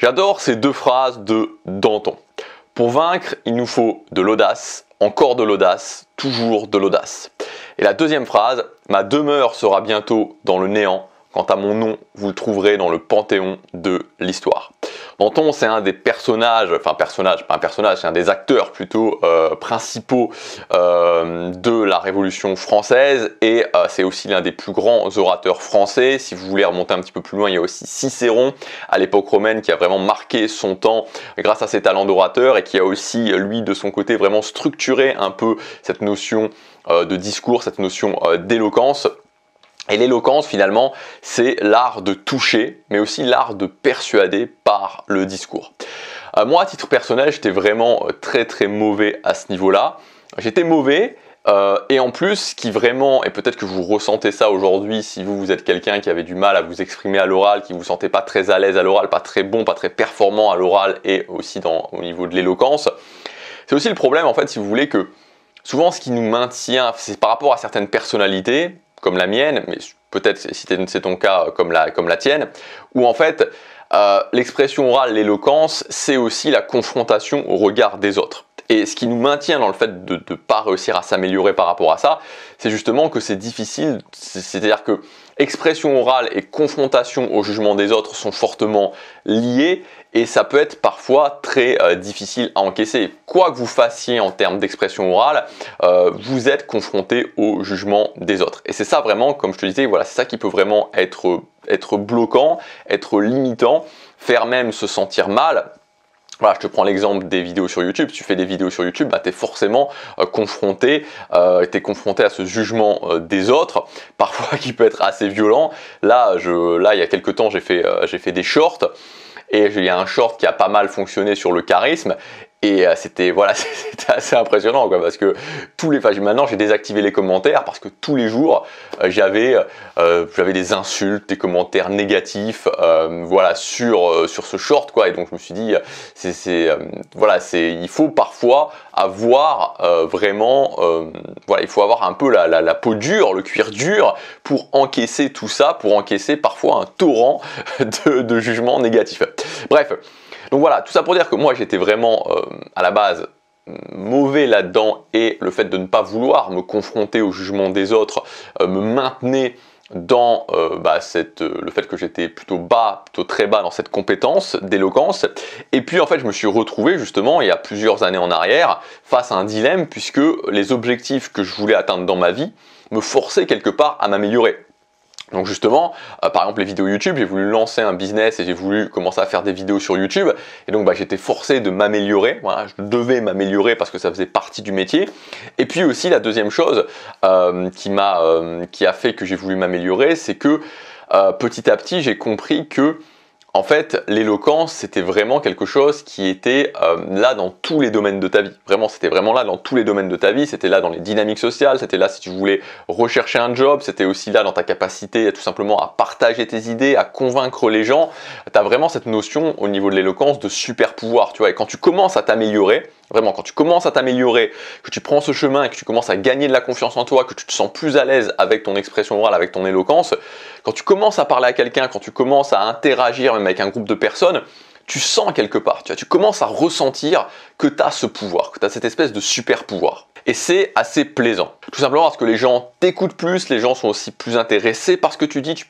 J'adore ces deux phrases de Danton. Pour vaincre, il nous faut de l'audace, encore de l'audace, toujours de l'audace. Et la deuxième phrase, ma demeure sera bientôt dans le néant. Quant à mon nom, vous le trouverez dans le panthéon de l'histoire. Danton, c'est un des personnages, enfin pas un personnage, c'est un des acteurs plutôt principaux de la Révolution française et c'est aussi l'un des plus grands orateurs français. Si vous voulez remonter un petit peu plus loin, il y a aussi Cicéron à l'époque romaine qui a vraiment marqué son temps grâce à ses talents d'orateur et qui a aussi, lui, de son côté, vraiment structuré un peu cette notion de discours, cette notion d'éloquence. Et l'éloquence, finalement, c'est l'art de toucher, mais aussi l'art de persuader par le discours. Moi, à titre personnel, j'étais vraiment très mauvais à ce niveau-là. J'étais mauvais, et en plus, ce qui vraiment, et peut-être que vous ressentez ça aujourd'hui, si vous êtes quelqu'un qui avait du mal à vous exprimer à l'oral, qui vous sentez pas très à l'aise à l'oral, pas très bon, pas très performant à l'oral, et aussi au niveau de l'éloquence, c'est aussi le problème, en fait, si vous voulez, que souvent, ce qui nous maintient, c'est par rapport à certaines personnalités, comme la mienne, mais peut-être si c'est ton cas comme la tienne, où en fait l'expression orale, l'éloquence, c'est aussi la confrontation au regard des autres. Et ce qui nous maintient dans le fait de ne pas réussir à s'améliorer par rapport à ça, c'est justement que c'est difficile, c'est-à-dire que expression orale et confrontation au jugement des autres sont fortement liées et ça peut être parfois très difficile à encaisser. Quoi que vous fassiez en termes d'expression orale, vous êtes confronté au jugement des autres. Et c'est ça vraiment, comme je te disais, voilà, c'est ça qui peut vraiment être bloquant, être limitant, faire même se sentir mal. Voilà, je te prends l'exemple des vidéos sur YouTube. Si tu fais des vidéos sur YouTube, bah, tu es forcément confronté à ce jugement des autres, parfois qui peut être assez violent. Là, il y a quelques temps, j'ai fait des shorts et il y a un short qui a pas mal fonctionné sur le charisme. Et c'était assez impressionnant quoi, parce que maintenant j'ai désactivé les commentaires parce que tous les jours j'avais des insultes, des commentaires négatifs sur ce short quoi. Et donc je me suis dit il faut parfois avoir il faut avoir un peu la peau dure, le cuir dur pour encaisser tout ça, pour encaisser parfois un torrent de jugements négatifs. Bref. Donc voilà, tout ça pour dire que moi j'étais vraiment à la base mauvais là-dedans et le fait de ne pas vouloir me confronter au jugement des autres me maintenait dans le fait que j'étais plutôt très bas dans cette compétence d'éloquence. Et puis en fait je me suis retrouvé justement il y a plusieurs années en arrière face à un dilemme puisque les objectifs que je voulais atteindre dans ma vie me forçaient quelque part à m'améliorer. Donc justement, par exemple les vidéos YouTube, j'ai voulu lancer un business et j'ai voulu commencer à faire des vidéos sur YouTube et donc j'étais forcé de m'améliorer, voilà, je devais m'améliorer parce que ça faisait partie du métier. Et puis aussi la deuxième chose qui a fait que j'ai voulu m'améliorer, c'est que petit à petit j'ai compris que en fait, l'éloquence, c'était vraiment quelque chose qui était là dans tous les domaines de ta vie. Vraiment, c'était vraiment là dans tous les domaines de ta vie. C'était là dans les dynamiques sociales, c'était là si tu voulais rechercher un job, c'était aussi là dans ta capacité tout simplement à partager tes idées, à convaincre les gens. Tu as vraiment cette notion au niveau de l'éloquence de super pouvoir, tu vois. Et quand tu commences à t'améliorer, vraiment, quand tu commences à t'améliorer, que tu prends ce chemin et que tu commences à gagner de la confiance en toi, que tu te sens plus à l'aise avec ton expression orale, avec ton éloquence, quand tu commences à parler à quelqu'un, quand tu commences à interagir même avec un groupe de personnes, tu sens quelque part, tu commences à ressentir que tu as ce pouvoir, que tu as cette espèce de super pouvoir. Et c'est assez plaisant. Tout simplement parce que les gens t'écoutent plus, les gens sont aussi plus intéressés par ce que tu dis, tu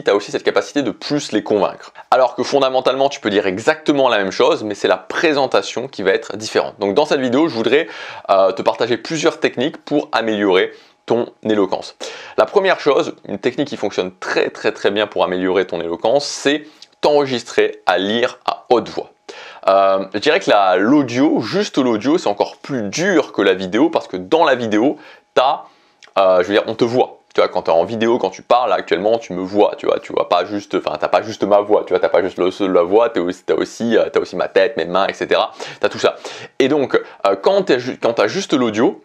as aussi cette capacité de plus les convaincre. Alors que fondamentalement, tu peux dire exactement la même chose, mais c'est la présentation qui va être différente. Donc dans cette vidéo, je voudrais te partager plusieurs techniques pour améliorer ton éloquence. La première chose, une technique qui fonctionne très bien pour améliorer ton éloquence, c'est t'enregistrer à lire à haute voix. Je dirais que juste l'audio, c'est encore plus dur que la vidéo parce que dans la vidéo, on te voit. Tu vois, quand tu es en vidéo, quand tu parles, actuellement, tu me vois, tu vois pas juste, t'as pas juste ma voix, tu vois, t'as pas juste la voix, t'as aussi ma tête, mes mains, etc. T'as tout ça. Et donc, quand t'as juste l'audio,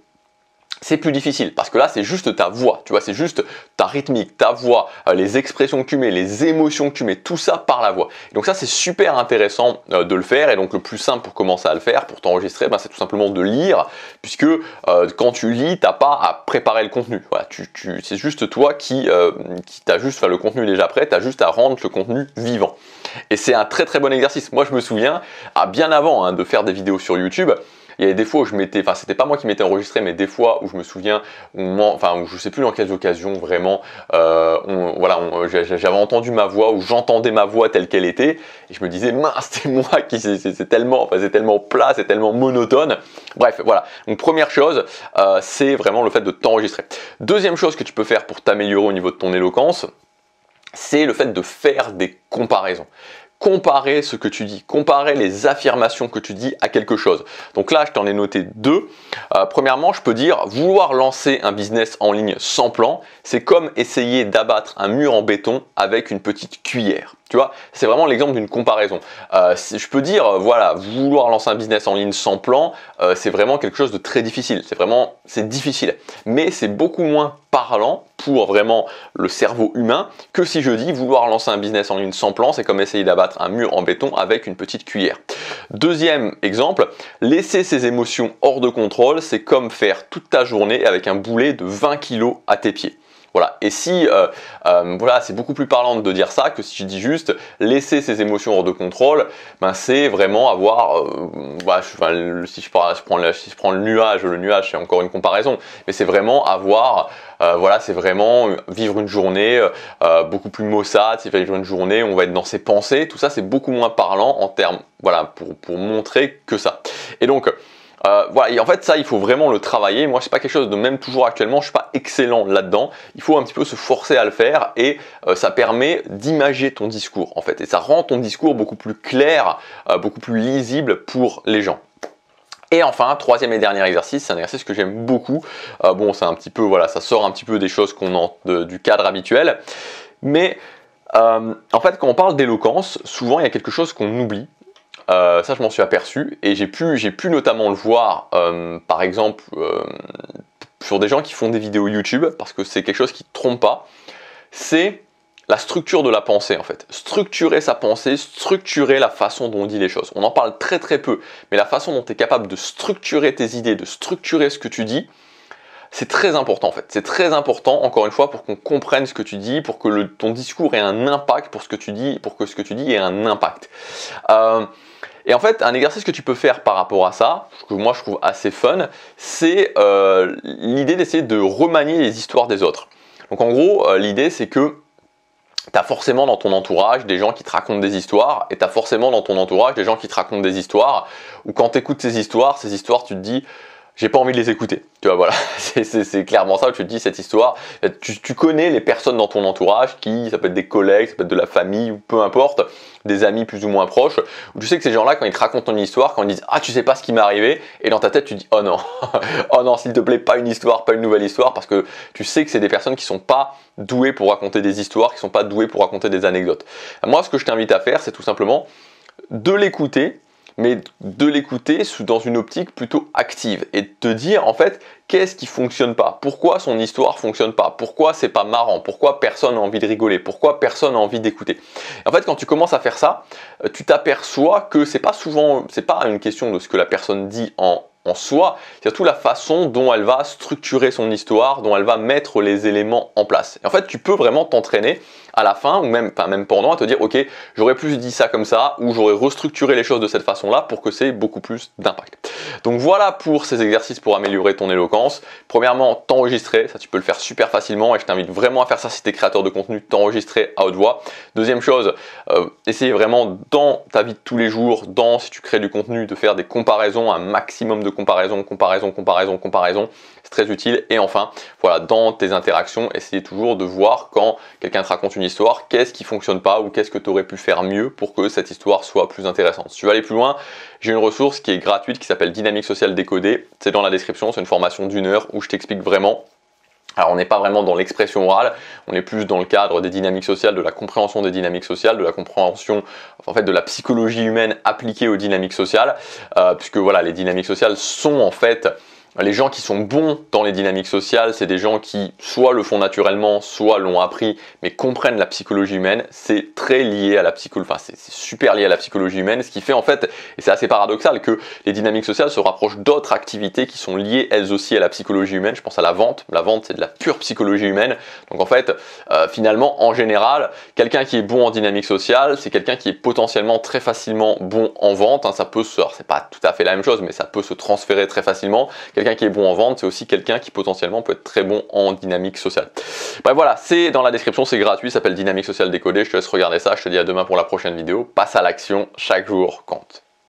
c'est plus difficile parce que là c'est juste ta voix, tu vois, c'est juste ta rythmique, ta voix, les expressions que tu mets, les émotions que tu mets, tout ça par la voix. Et donc ça c'est super intéressant de le faire, et donc le plus simple pour commencer à le faire, pour t'enregistrer, c'est tout simplement de lire, puisque quand tu lis, t'as pas à préparer le contenu. Voilà, c'est juste toi qui t'as juste, le contenu est déjà prêt, t'as juste à rendre le contenu vivant. Et c'est un très très bon exercice. Moi je me souviens, bien avant de faire des vidéos sur YouTube, il y avait des fois où je m'étais, c'était pas moi qui m'étais enregistré, mais des fois où je me souviens, où je sais plus dans quelles occasions vraiment, j'avais entendu ma voix, ou j'entendais ma voix telle qu'elle était, et je me disais mince, c'est moi qui, c'est tellement plat, c'est tellement monotone. Bref, voilà. Donc première chose, c'est vraiment le fait de t'enregistrer. Deuxième chose que tu peux faire pour t'améliorer au niveau de ton éloquence, c'est le fait de faire des comparaisons. Comparer ce que tu dis, comparer les affirmations que tu dis à quelque chose. Donc là, je t'en ai noté deux. Premièrement, je peux dire, vouloir lancer un business en ligne sans plan, c'est comme essayer d'abattre un mur en béton avec une petite cuillère. Tu vois, c'est vraiment l'exemple d'une comparaison. Je peux dire, voilà, vouloir lancer un business en ligne sans plan, c'est vraiment quelque chose de très difficile. C'est difficile. Mais c'est beaucoup moins parlant pour vraiment le cerveau humain que si je dis vouloir lancer un business en ligne sans plan, c'est comme essayer d'abattre un mur en béton avec une petite cuillère. Deuxième exemple, laisser ses émotions hors de contrôle, c'est comme faire toute ta journée avec un boulet de 20 kg à tes pieds. Voilà, et si, c'est beaucoup plus parlant de dire ça que si je dis juste laisser ses émotions hors de contrôle, c'est vraiment avoir, si je prends le nuage c'est encore une comparaison, mais c'est vraiment avoir, c'est vraiment vivre une journée beaucoup plus maussade, c'est vivre une journée où on va être dans ses pensées, tout ça c'est beaucoup moins parlant en termes, pour montrer que ça. Et donc, et en fait ça il faut vraiment le travailler. Moi c'est pas quelque chose de, même toujours actuellement je suis pas excellent là-dedans, il faut un petit peu se forcer à le faire, et ça permet d'imager ton discours en fait, et ça rend ton discours beaucoup plus clair, beaucoup plus lisible pour les gens. Et enfin, troisième et dernier exercice, c'est un exercice que j'aime beaucoup. C'est un petit peu, ça sort un petit peu des choses du cadre habituel, mais en fait quand on parle d'éloquence, souvent il y a quelque chose qu'on oublie. Ça je m'en suis aperçu, et j'ai pu notamment le voir par exemple sur des gens qui font des vidéos YouTube, parce que c'est quelque chose qui ne trompe pas, c'est la structure de la pensée en fait. Structurer sa pensée, structurer la façon dont on dit les choses. On en parle très très peu, mais la façon dont tu es capable de structurer tes idées, de structurer ce que tu dis, c'est très important en fait. C'est très important, encore une fois, pour qu'on comprenne ce que tu dis, pour que ton discours ait un impact, pour que ce que tu dis ait un impact. Et en fait, un exercice que tu peux faire par rapport à ça, que moi je trouve assez fun, c'est l'idée d'essayer de remanier les histoires des autres. Donc en gros, l'idée c'est que tu as forcément dans ton entourage des gens qui te racontent des histoires, et tu as forcément dans ton entourage des gens qui te racontent des histoires, où quand tu écoutes ces histoires, tu te dis j'ai pas envie de les écouter. Tu vois, voilà, c'est clairement ça où tu te dis cette histoire. Tu connais les personnes dans ton entourage ça peut être des collègues, ça peut être de la famille, ou peu importe, des amis plus ou moins proches, où tu sais que ces gens-là, quand ils te racontent une histoire, quand ils disent ah tu sais pas ce qui m'est arrivé, et dans ta tête tu dis oh non, oh non s'il te plaît pas une histoire, pas une nouvelle histoire, parce que tu sais que c'est des personnes qui sont pas douées pour raconter des histoires, qui sont pas douées pour raconter des anecdotes. Moi ce que je t'invite à faire, c'est tout simplement de l'écouter, mais de l'écouter dans une optique plutôt active, et de te dire en fait qu'est-ce qui fonctionne pas, pourquoi son histoire fonctionne pas, pourquoi c'est pas marrant, pourquoi personne n'a envie de rigoler, pourquoi personne n'a envie d'écouter. En fait quand tu commences à faire ça, tu t'aperçois que c'est pas une question de ce que la personne dit en soi, c'est surtout la façon dont elle va structurer son histoire, dont elle va mettre les éléments en place. Et en fait, tu peux vraiment t'entraîner à la fin, ou même pendant, à te dire ok, j'aurais plus dit ça comme ça, ou j'aurais restructuré les choses de cette façon-là pour que c'est beaucoup plus d'impact. Donc voilà pour ces exercices pour améliorer ton éloquence. Premièrement, t'enregistrer, ça tu peux le faire super facilement, et je t'invite vraiment à faire ça si tu es créateur de contenu, t'enregistrer à haute voix. Deuxième chose, essayer vraiment dans ta vie de tous les jours, si tu crées du contenu, de faire des comparaisons, un maximum de comparaison, c'est très utile. Et enfin, voilà, dans tes interactions, essayez toujours de voir quand quelqu'un te raconte une histoire, qu'est-ce qui fonctionne pas, ou qu'est-ce que tu aurais pu faire mieux pour que cette histoire soit plus intéressante. Si tu veux aller plus loin, j'ai une ressource qui est gratuite qui s'appelle Dynamique Sociale Décodée, c'est dans la description, c'est une formation d'1 heure où je t'explique vraiment. Alors on n'est pas vraiment dans l'expression orale, on est plus dans le cadre des dynamiques sociales, de la compréhension des dynamiques sociales, de la compréhension en fait de la psychologie humaine appliquée aux dynamiques sociales, puisque voilà, les dynamiques sociales sont en fait Les gens qui sont bons dans les dynamiques sociales, c'est des gens qui soit le font naturellement, soit l'ont appris, mais comprennent la psychologie humaine. C'est très lié à la psychologie, enfin c'est super lié à la psychologie humaine, ce qui fait en fait, et c'est assez paradoxal, que les dynamiques sociales se rapprochent d'autres activités qui sont liées elles aussi à la psychologie humaine. Je pense à la vente. La vente, c'est de la pure psychologie humaine. Donc en fait, finalement, en général, quelqu'un qui est bon en dynamique sociale, c'est quelqu'un qui est potentiellement très facilement bon en vente. Ça peut se, c'est pas tout à fait la même chose, mais ça peut se transférer très facilement. Quelqu'un qui est bon en vente, c'est aussi quelqu'un qui potentiellement peut être très bon en dynamique sociale. Bref, voilà, c'est dans la description, c'est gratuit, ça s'appelle Dynamique sociale décodée. Je te laisse regarder ça. Je te dis à demain pour la prochaine vidéo. Passe à l'action, chaque jour compte.